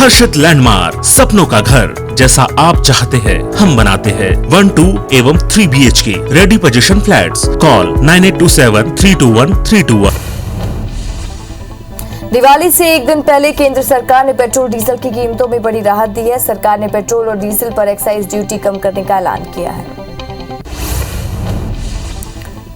हर्षित landmark, सपनों का घर जैसा आप चाहते हैं हम बनाते हैं। 1, 2 एवं 3 BHK ready position flats. Call 9827321321। Diwali से एक दिन पहले केंद्र सरकार ने पेट्रोल डीजल की कीमतों में बड़ी राहत दी है। सरकार ने पेट्रोल और डीजल पर एक्साइज ड्यूटी कम करने का ऐलान किया है।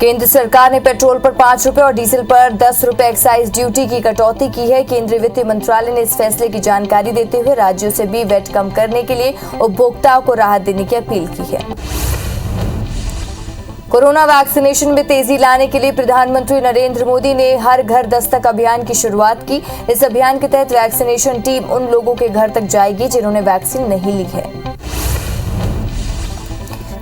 केंद्र सरकार ने पेट्रोल पर 5 रुपए और डीजल पर 10 रुपए एक्साइज ड्यूटी की कटौती की है। केंद्रीय वित्त मंत्रालय ने इस फैसले की जानकारी देते हुए राज्यों से भी वैट कम करने के लिए उपभोक्ताओं को राहत देने की अपील की है। कोरोना वैक्सीनेशन में तेजी लाने के लिए प्रधानमंत्री नरेंद्र मोदी ने हर घर दस्तक अभियान की शुरुआत की। इस अभियान के तहत वैक्सीनेशन टीम उन लोगों के घर तक जाएगी जिन्होंने वैक्सीन नहीं ली है।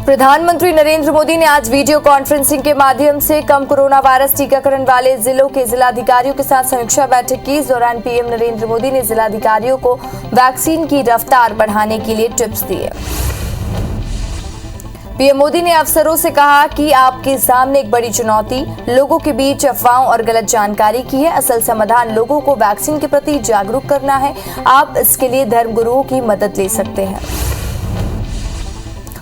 प्रधानमंत्री नरेंद्र मोदी ने आज वीडियो कॉन्फ्रेंसिंग के माध्यम से कम कोरोना वायरस टीकाकरण वाले जिलों के जिलाधिकारियों के साथ समीक्षा बैठक की। इस दौरान पीएम नरेंद्र मोदी ने जिलाधिकारियों को वैक्सीन की रफ्तार बढ़ाने के लिए टिप्स दिए। पीएम मोदी ने अफसरों से कहा कि आपके सामने एक बड़ी चुनौती लोगों के बीच अफवाहों और गलत जानकारी की है। असल समाधान लोगों को वैक्सीन के प्रति जागरूक करना है। आप इसके लिए धर्मगुरुओं की मदद ले सकते हैं।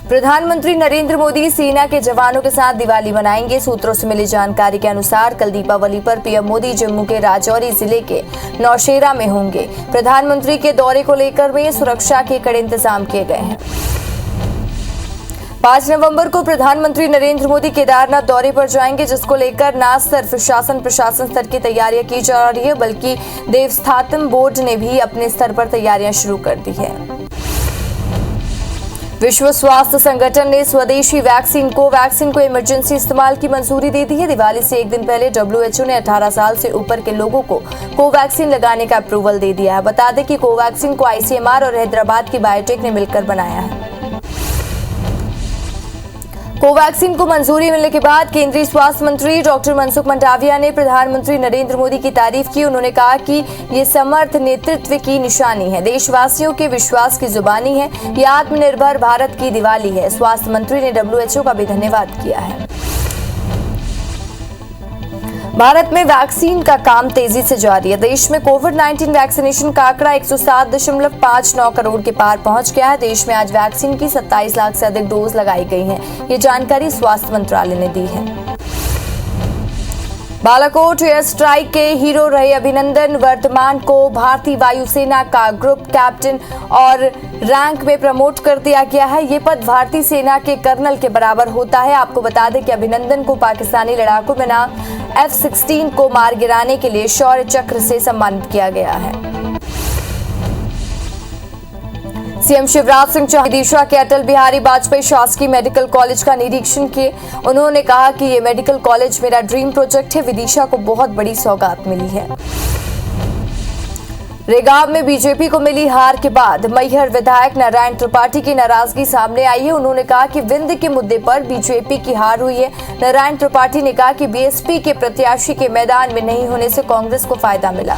प्रधानमंत्री नरेंद्र मोदी सेना के जवानों के साथ दिवाली मनाएंगे। सूत्रों से मिली जानकारी के अनुसार कल दीपावली पर पीएम मोदी जम्मू के राजौरी जिले के नौशेरा में होंगे। प्रधानमंत्री के दौरे को लेकर में सुरक्षा के कड़े इंतजाम किए गए हैं। 5 नवंबर को प्रधानमंत्री नरेंद्र मोदी केदारनाथ दौरे पर जाएंगे, जिसको लेकर न सिर्फ शासन प्रशासन स्तर की तैयारियां की जा रही है बल्कि देवस्थानम बोर्ड ने भी अपने स्तर पर तैयारियां शुरू कर दी है। विश्व स्वास्थ्य संगठन ने स्वदेशी वैक्सीन को इमरजेंसी इस्तेमाल की मंजूरी दे दी है। दिवाली से एक दिन पहले WHO ने 18 साल से ऊपर के लोगों को कोवैक्सीन लगाने का अप्रूवल दे दिया है। बता दें कि कोवैक्सीन को ICMR और हैदराबाद की बायोटेक ने मिलकर बनाया है। कोवैक्सीन को मंजूरी मिलने के बाद केंद्रीय स्वास्थ्य मंत्री डॉक्टर मनसुख मंडाविया ने प्रधानमंत्री नरेंद्र मोदी की तारीफ की। उन्होंने कहा कि ये समर्थ नेतृत्व की निशानी है, देशवासियों के विश्वास की जुबानी है, ये आत्मनिर्भर भारत की दिवाली है। स्वास्थ्य मंत्री ने WHO का भी धन्यवाद किया है। भारत में वैक्सीन का काम तेजी से जारी है। देश में कोविड-19 वैक्सीनेशन का आंकड़ा 107.59 करोड़ के पार पहुंच गया है। देश में आज वैक्सीन की 27 लाख से अधिक डोज लगाई गई हैं। ये जानकारी स्वास्थ्य मंत्रालय ने दी है। बालाकोट एयर स्ट्राइक के हीरो रहे अभिनंदन वर्तमान को भारतीय वायुसेना का ग्रुप कैप्टन और रैंक में प्रमोट कर दिया गया है। ये पद भारतीय सेना के कर्नल के बराबर होता है। आपको बता दें कि अभिनंदन को पाकिस्तानी लड़ाकू विमान F-16 को मार गिराने के लिए शौर्य चक्र से सम्मानित किया गया है। सीएम शिवराज सिंह चौहान विदिशा के अटल बिहारी वाजपेयी शासकीय मेडिकल कॉलेज का निरीक्षण किए। उन्होंने कहा कि ये मेडिकल कॉलेज मेरा ड्रीम प्रोजेक्ट है। विदिशा को बहुत बड़ी सौगात मिली है। रेगाव में बीजेपी को मिली हार के बाद मैहर विधायक नारायण त्रिपाठी की नाराजगी सामने आई है। उन्होंने कहा कि विंध्य के मुद्दे पर बीजेपी की हार हुई है। नारायण त्रिपाठी ने कहा कि बीएसपी के प्रत्याशी के मैदान में नहीं होने से कांग्रेस को फायदा मिला।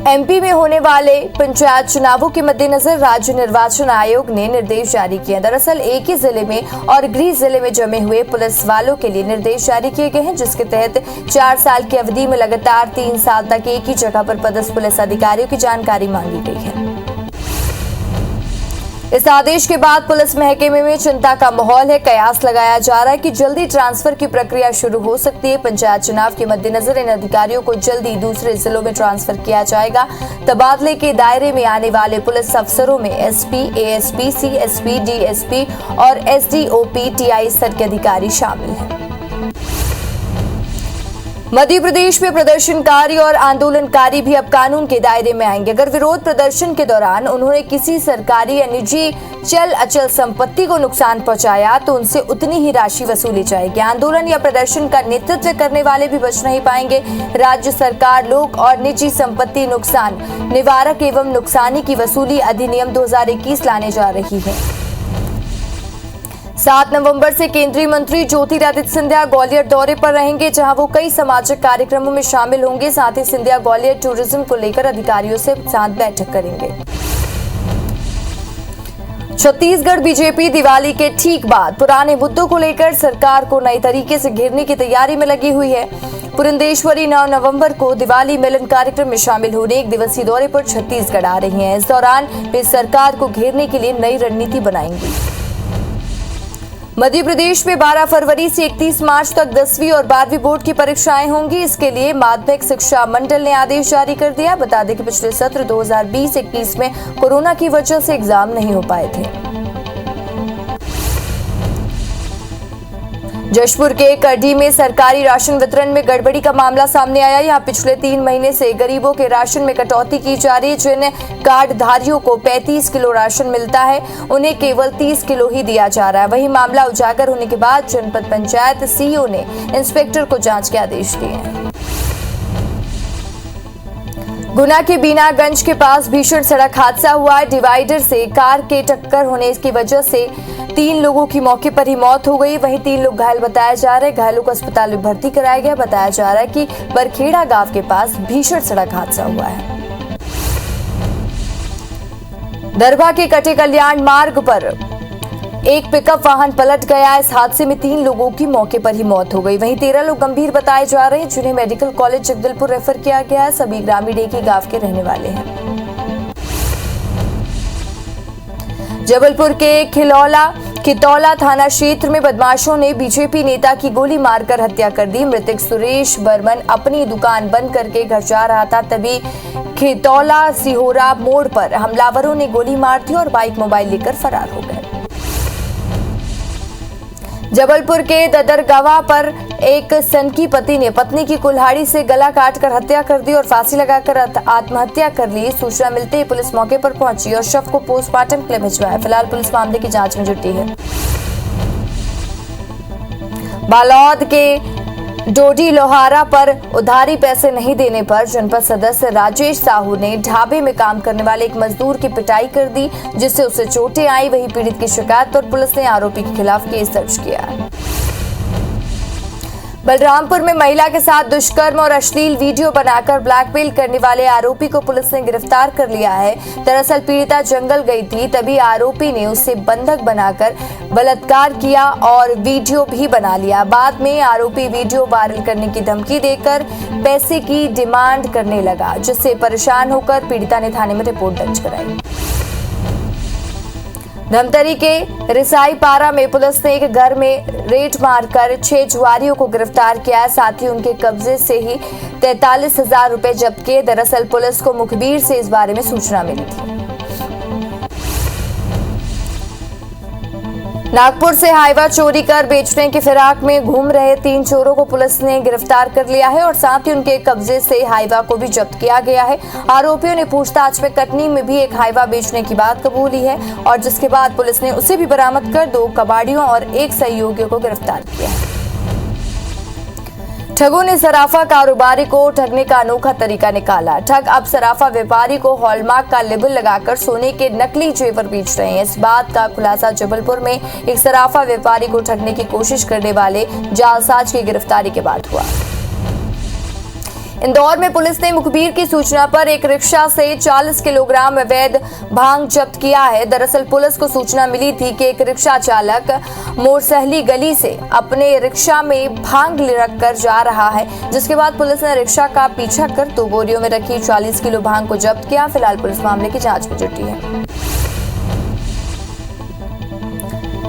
MP में होने वाले पंचायत चुनावों के मद्देनजर राज्य निर्वाचन आयोग ने निर्देश जारी किए। दरअसल एक ही जिले में और गृह जिले में जमे हुए पुलिस वालों के लिए निर्देश जारी किए गए हैं, जिसके तहत 4 साल की अवधि में लगातार 3 साल तक एक ही जगह पर पदस्थ पुलिस अधिकारियों की जानकारी मांगी गई है। इस आदेश के बाद पुलिस महकमे में चिंता का माहौल है। कयास लगाया जा रहा है कि जल्दी ट्रांसफर की प्रक्रिया शुरू हो सकती है। पंचायत चुनाव के मद्देनजर इन अधिकारियों को जल्दी दूसरे जिलों में ट्रांसफर किया जाएगा। तबादले के दायरे में आने वाले पुलिस अफसरों में SP, ASP, CSP, DSP और SDOP, TI स्तर के अधिकारी शामिल हैं। मध्य प्रदेश में प्रदर्शनकारी और आंदोलनकारी भी अब कानून के दायरे में आएंगे। अगर विरोध प्रदर्शन के दौरान उन्होंने किसी सरकारी या निजी चल अचल संपत्ति को नुकसान पहुंचाया तो उनसे उतनी ही राशि वसूली जाएगी। आंदोलन या प्रदर्शन का नेतृत्व करने वाले भी बच नहीं पाएंगे। राज्य सरकार लोक और निजी संपत्ति नुकसान निवारक एवं नुकसानी की वसूली अधिनियम 2021 लाने जा रही है। 7 नवंबर से केंद्रीय मंत्री ज्योतिरादित्य सिंधिया ग्वालियर दौरे पर रहेंगे, जहां वो कई सामाजिक कार्यक्रमों में शामिल होंगे। साथ ही सिंधिया ग्वालियर टूरिज्म को लेकर अधिकारियों से साथ बैठक करेंगे। छत्तीसगढ़ बीजेपी दिवाली के ठीक बाद पुराने मुद्दों को लेकर सरकार को नए तरीके से घेरने की तैयारी में लगी हुई है। पुरंदेश्वरी 9 नवंबर को दिवाली मिलन कार्यक्रम में शामिल होने एक दिवसीय दौरे पर छत्तीसगढ़ आ रही हैं। इस दौरान वे सरकार को घेरने के लिए नई रणनीति बनाएंगी। मध्य प्रदेश में 12 फरवरी से 31 मार्च तक 10वीं और 12वीं बोर्ड की परीक्षाएं होंगी। इसके लिए माध्यमिक शिक्षा मंडल ने आदेश जारी कर दिया। बता दें कि पिछले सत्र 2020-21 में कोरोना की वजह से एग्जाम नहीं हो पाए थे। जशपुर के कडी में सरकारी राशन वितरण में गड़बड़ी का मामला सामने आया। यहां पिछले 3 महीने से गरीबों के राशन में कटौती की जा रही है। जिन कार्डधारियों को 35 किलो राशन मिलता है, उन्हें केवल 30 किलो ही दिया जा रहा है। वहीं मामला उजागर होने के बाद जनपद पंचायत सीईओ ने इंस्पेक्टर को जांच के आदेश दिए हैं। गुना के बीनागंज के पास भीषण सड़क हादसा हुआ है। डिवाइडर से कार के टक्कर होने की वजह से 3 लोगों की मौके पर ही मौत हो गई। वहीं 3 लोग घायल बताए जा रहे हैं। घायलों को अस्पताल में भर्ती कराया गया। बताया जा रहा है कि बरखेड़ा गांव के पास भीषण सड़क हादसा हुआ है। दरभा के कटे कल्याण मार्ग पर एक पिकअप वाहन पलट गया। इस हादसे में 3 लोगों की मौके पर ही मौत हो गई। वहीं 13 लोग गंभीर बताए जा रहे हैं, जिन्हें मेडिकल कॉलेज जगदलपुर रेफर किया गया है। सभी ग्रामीण एक ही गांव के रहने वाले हैं। जबलपुर के खितौला थाना क्षेत्र में बदमाशों ने बीजेपी नेता की गोली मारकर हत्या कर दी। मृतक सुरेश बर्मन अपनी दुकान बंद करके घर जा रहा था, तभी खितौला सिहोरा मोड़ पर हमलावरों ने गोली मार दी और बाइक मोबाइल लेकर फरार हो गए। जबलपुर के ददरगवा पर एक सनकी पति ने पत्नी की कुल्हाड़ी से गला काटकर हत्या कर दी और फांसी लगाकर आत्महत्या कर ली। सूचना मिलते ही पुलिस मौके पर पहुंची और शव को पोस्टमार्टम के लिए भिजवाया। फिलहाल पुलिस मामले की जांच में जुटी है। बालोद के डोडी लोहारा पर उधारी पैसे नहीं देने पर जनपद सदस्य राजेश साहू ने ढाबे में काम करने वाले एक मजदूर की पिटाई कर दी, जिससे उसे चोटें आई। वहीं पीड़ित की शिकायत पर पुलिस ने आरोपी के खिलाफ केस दर्ज किया। बलरामपुर में महिला के साथ दुष्कर्म और अश्लील वीडियो बनाकर ब्लैकमेल करने वाले आरोपी को पुलिस ने गिरफ्तार कर लिया है। दरअसल पीड़िता जंगल गई थी, तभी आरोपी ने उसे बंधक बनाकर बलात्कार किया और वीडियो भी बना लिया। बाद में आरोपी वीडियो वायरल करने की धमकी देकर पैसे की डिमांड करने लगा, जिससे परेशान होकर पीड़िता ने थाने में रिपोर्ट दर्ज कराई। धमतरी के रिसाईपारा में पुलिस ने एक घर में रेड मारकर 6 जुआरियों को गिरफ्तार किया है। साथ ही उनके कब्जे से ही 43,000 रुपए जब्त किए। दरअसल पुलिस को मुखबिर से इस बारे में सूचना मिली थी। नागपुर से हाईवा चोरी कर बेचने की फिराक में घूम रहे 3 चोरों को पुलिस ने गिरफ्तार कर लिया है और साथ ही उनके कब्जे से हाईवा को भी जब्त किया गया है। आरोपियों ने पूछताछ में कटनी में भी एक हाईवा बेचने की बात कबूली है और जिसके बाद पुलिस ने उसे भी बरामद कर 2 कबाड़ियों और 1 सहयोगियों को गिरफ्तार किया है। ठगों ने सराफा कारोबारी को ठगने का अनोखा तरीका निकाला। ठग अब सराफा व्यापारी को हॉलमार्क का लेबल लगाकर सोने के नकली जेवर बेच रहे हैं। इस बात का खुलासा जबलपुर में एक सराफा व्यापारी को ठगने की कोशिश करने वाले जालसाज की गिरफ्तारी के बाद हुआ। इंदौर में पुलिस ने मुखबिर की सूचना पर एक रिक्शा से 40 किलोग्राम अवैध भांग जब्त किया है। दरअसल पुलिस को सूचना मिली थी कि एक रिक्शा चालक मोरसहली गली से अपने रिक्शा में भांग रखकर जा रहा है, जिसके बाद पुलिस ने रिक्शा का पीछा कर 2 बोरियों में रखी 40 किलो भांग को जब्त किया। फिलहाल पुलिस मामले की जांच में जुटी है।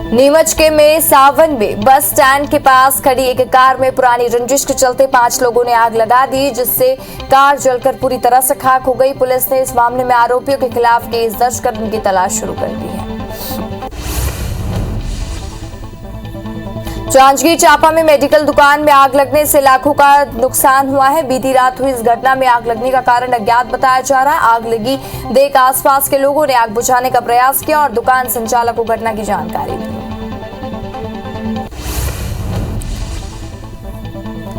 नीमच के में सावन में बस स्टैंड के पास खड़ी एक कार में पुरानी रंजिश के चलते 5 लोगों ने आग लगा दी, जिससे कार जलकर पूरी तरह से खाक हो गई। पुलिस ने इस मामले में आरोपियों के खिलाफ केस दर्ज कर उनकी तलाश शुरू कर दी है। जांजगीर चांपा में मेडिकल दुकान में आग लगने से लाखों का नुकसान हुआ है। बीती रात हुई इस घटना में आग लगने का कारण अज्ञात बताया जा रहा है। आग लगी देख आसपास के लोगों ने आग बुझाने का प्रयास किया और दुकान संचालक को घटना की जानकारी दी।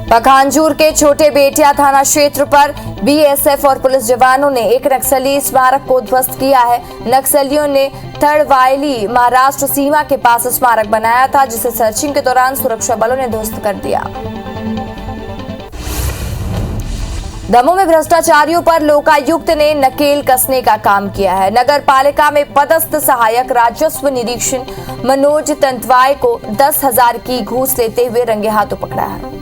पखांजूर के छोटे बेटिया थाना क्षेत्र पर बीएसएफ और पुलिस जवानों ने एक नक्सली स्मारक को ध्वस्त किया है। नक्सलियों ने थड़वायली महाराष्ट्र सीमा के पास स्मारक बनाया था, जिसे सर्चिंग के दौरान सुरक्षा बलों ने ध्वस्त कर दिया। दमोह में भ्रष्टाचारियों पर लोकायुक्त ने नकेल कसने का काम किया है। नगर पालिका में पदस्थ सहायक राजस्व निरीक्षक मनोज तंतवाय को 10,000 की घूस लेते हुए रंगे हाथों पकड़ा है।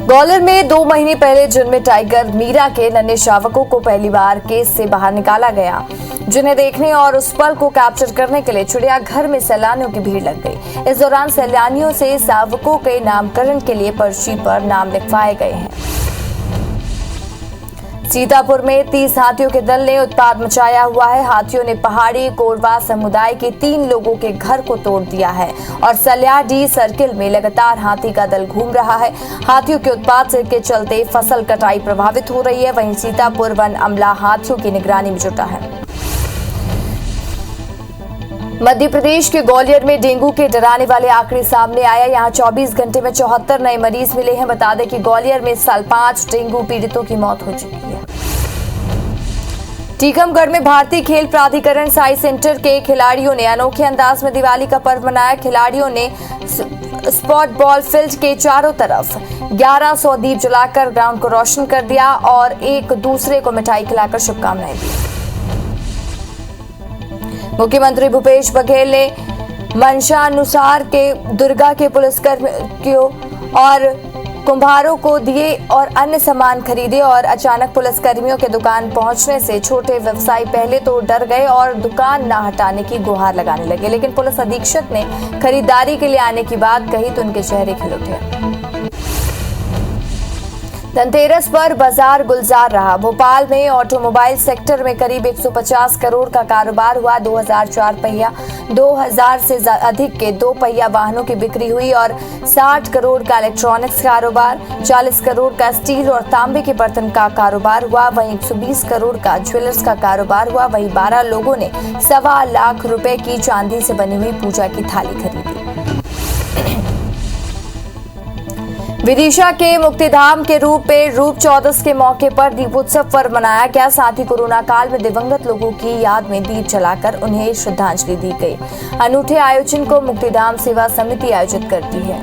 ग्वालियर में 2 महीने पहले जन्मे टाइगर मीरा के नन्हे शावकों को पहली बार केज से बाहर निकाला गया, जिन्हें देखने और उस पल को कैप्चर करने के लिए चिड़ियाघर में सैलानियों की भीड़ लग गई। इस दौरान सैलानियों से शावकों के नामकरण के लिए पर्ची पर नाम लिखवाए गए हैं। सीतापुर में 30 हाथियों के दल ने उत्पात मचाया हुआ है। हाथियों ने पहाड़ी कोरवा समुदाय के 3 लोगों के घर को तोड़ दिया है और सल्याडी सर्किल में लगातार हाथी का दल घूम रहा है। हाथियों के उत्पात के चलते फसल कटाई प्रभावित हो रही है। वहीं सीतापुर वन अमला हाथियों की निगरानी में जुटा है। मध्य प्रदेश के ग्वालियर में डेंगू के डराने वाले आंकड़े सामने आया। यहां 24 घंटे में 74 नए मरीज मिले हैं। बता दें कि ग्वालियर में इस साल 5 डेंगू पीड़ितों की मौत हो चुकी है। टीकमगढ़ में भारतीय खेल प्राधिकरण साई सेंटर के खिलाड़ियों ने अनोखे अंदाज में दिवाली का पर्व मनाया। खिलाड़ियों ने स्पॉट बॉल फील्ड के चारों तरफ 1100 दीप जलाकर ग्राउंड को रोशन कर दिया और एक दूसरे को मिठाई खिलाकर शुभकामनाएं दी। मुख्यमंत्री भूपेश बघेल ने मंशानुसार के दुर्गा के पुलिसकर्मियों और कुंभारों को दिए और अन्य सामान खरीदे और अचानक पुलिसकर्मियों के दुकान पहुंचने से छोटे व्यवसायी पहले तो डर गए और दुकान न हटाने की गुहार लगाने लगे, लेकिन पुलिस अधीक्षक ने खरीदारी के लिए आने की बात कही तो उनके चेहरे खिल उठे। धनतेरस पर बाजार गुलजार रहा। भोपाल में ऑटोमोबाइल सेक्टर में करीब 150 करोड़ का कारोबार हुआ। 2000 4 पहिया, 2000 से अधिक के 2 पहिया वाहनों की बिक्री हुई और 60 करोड़ का इलेक्ट्रॉनिक्स कारोबार, 40 करोड़ का स्टील और तांबे के बर्तन का कारोबार हुआ। वहीं 120 करोड़ का ज्वेलर्स का कारोबार हुआ। वहीं 12 लोगों ने 1.25 लाख रुपए की चांदी से बनी हुई पूजा की थाली खरीदी। विदिशा के मुक्तिधाम के रूप में रूप चौदस के मौके पर दीपोत्सव पर्व मनाया गया। साथ ही कोरोना काल में दिवंगत लोगों की याद में दीप जलाकर उन्हें श्रद्धांजलि दी गई। अनूठे आयोजन को मुक्तिधाम सेवा समिति आयोजित करती है।